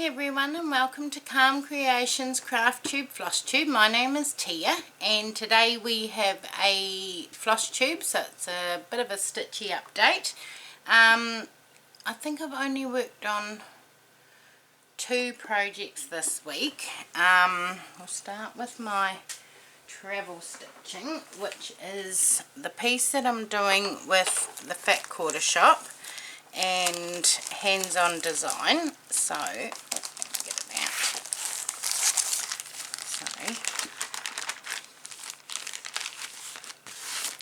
everyone, and welcome to Calm Creations Craft Floss Tube. My name is Tia, and today we have a floss tube, so it's a bit of a stitchy update. I think I've only worked on 2 projects this week. We'll start with my travel stitching, which is the piece that I'm doing with the Fat Quarter Shop and hands-on design. So let's get it out. So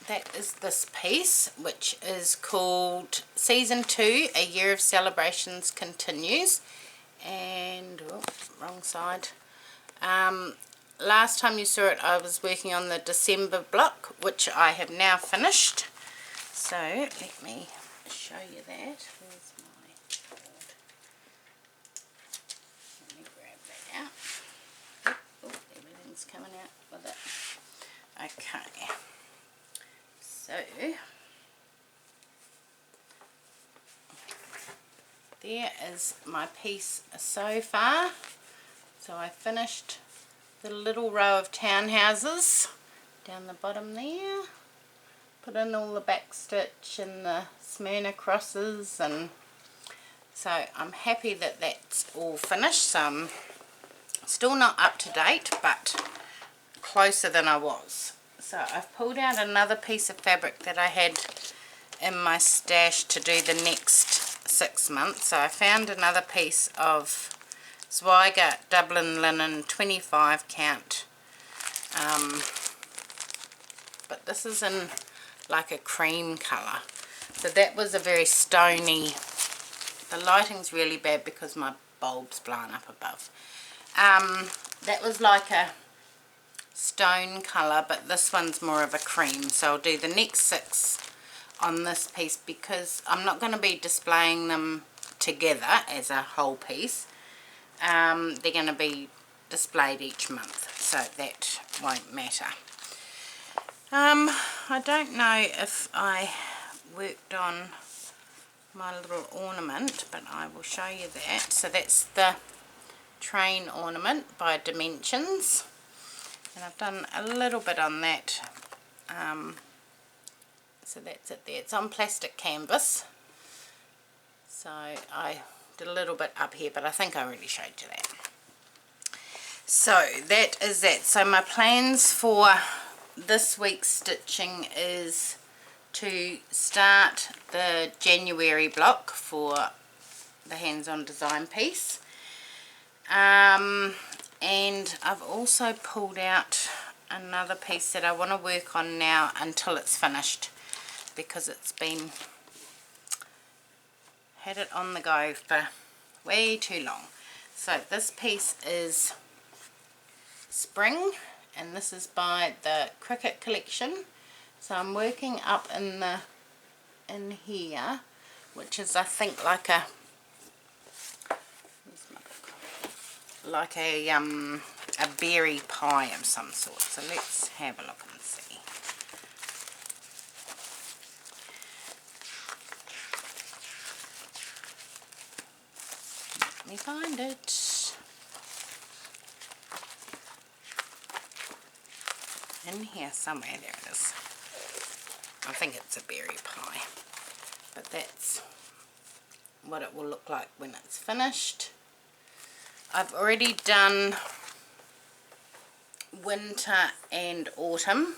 that is this piece, which is called Season 2, A Year of Celebrations Continues. And wrong side. Last time you saw it, I was working on the December block, which I have now finished. So let me show you that. Where's my board? Let me grab that out. Oh, everything's coming out with it. Okay. So there is my piece so far. So I finished the little row of townhouses down the bottom there. Put in all the back stitch and the Smyrna crosses, and so I'm happy that that's all finished. So I'm still not up to date, but closer than I was. So I've pulled out another piece of fabric that I had in my stash to do the next 6 months. So I found another piece of Zweigart Dublin linen 25 count, but this is in like a cream colour. So that was a very stony, the lighting's really bad because my bulb's blown up above. That was like a stone colour, but this one's more of a cream. So I'll do the next 6 on this piece because I'm not going to be displaying them together as a whole piece. They're going to be displayed each month, so that won't matter. I don't know if I worked on my little ornament, but I will show you that. So that's the train ornament by Dimensions, and I've done a little bit on that. So that's it there. It's on plastic canvas, so I did a little bit up here, but I think I already showed you that. So that is that. So my plans for this week's stitching is to start the January block for the hands-on design piece, and I've also pulled out another piece that I want to work on now until it's finished, because it's been had it on the go for way too long. So this piece is Spring, and this is by the Cricket collection. So I'm working up in here, which is I think like a berry pie of some sort. So let's have a look and see. Let me find it. In here somewhere, there it is. I think it's a berry pie, but that's what it will look like when it's finished. I've already done winter and autumn,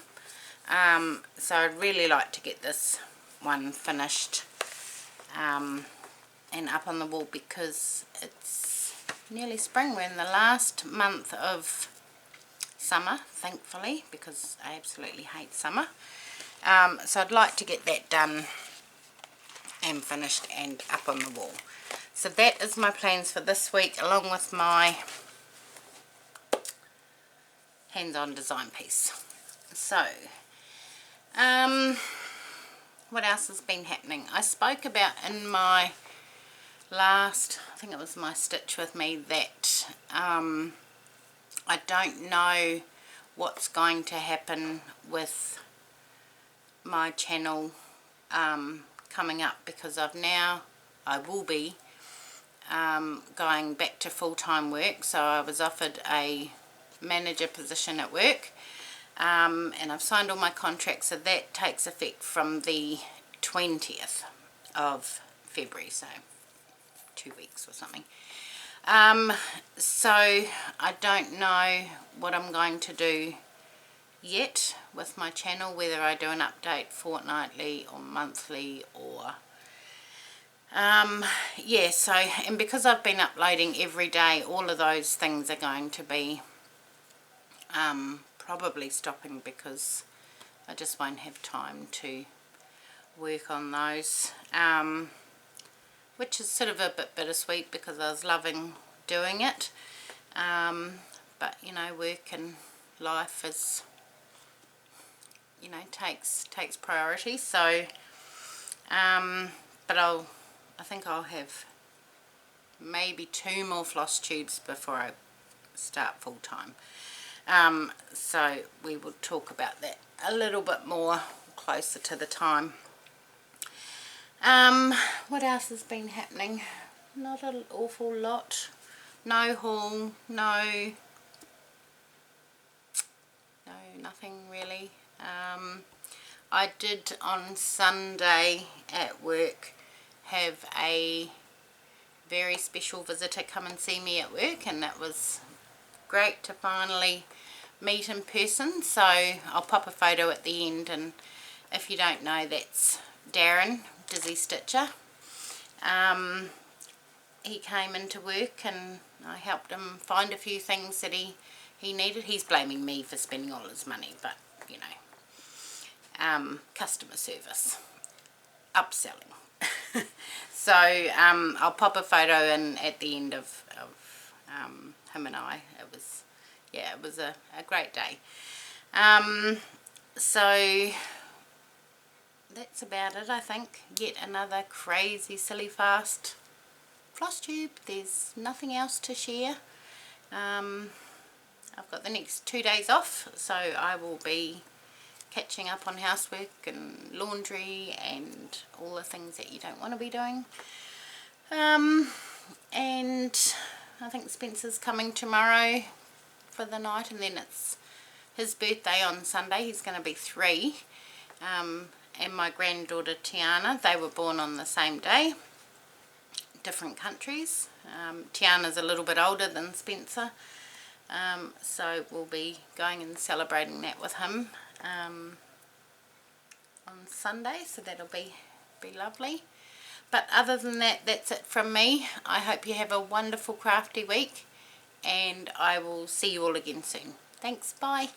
so I'd really like to get this one finished and up on the wall, because it's nearly spring. We're in the last month of summer, thankfully, because I absolutely hate summer. So I'd like to get that done and finished and up on the wall. So that is my plans for this week, along with my hands-on design piece. So what else has been happening? I spoke about in my last, I think it was my Stitch With Me, that I don't know what's going to happen with my channel coming up, because I will be going back to full-time work, so I was offered a manager position at work, and I've signed all my contracts, so that takes effect from the 20th of February, so 2 weeks or something. So I don't know what I'm going to do yet with my channel, whether I do an update fortnightly or monthly or yeah, so, and because I've been uploading every day, all of those things are going to be probably stopping, because I just won't have time to work on those, which is sort of a bit bittersweet because I was loving doing it, but you know, work and life is, you know, takes priority. So but I think I'll have maybe 2 more floss tubes before I start full time, so we will talk about that a little bit more closer to the time. What else has been happening? Not an awful lot. No haul, no nothing really. I did on Sunday at work have a very special visitor come and see me at work, and that was great to finally meet in person. So I'll pop a photo at the end, and if you don't know, that's Darren, Dizzy Stitcher. He came into work and I helped him find a few things that he needed. He's blaming me for spending all his money, but you know, customer service, upselling. So I'll pop a photo in at the end of him and I. It was, yeah, it was a great day. So that's about it, I think. Yet another crazy, silly, fast floss tube. There's nothing else to share. I've got the next 2 days off, so I will be catching up on housework and laundry and all the things that you don't want to be doing. And I think Spencer's coming tomorrow for the night, and then it's his birthday on Sunday. He's going to be 3. And my granddaughter Tiana, they were born on the same day, different countries. Tiana's a little bit older than Spencer, so we'll be going and celebrating that with him on Sunday, so that'll be lovely. But other than that, that's it from me. I hope you have a wonderful crafty week, and I will see you all again soon. Thanks, bye.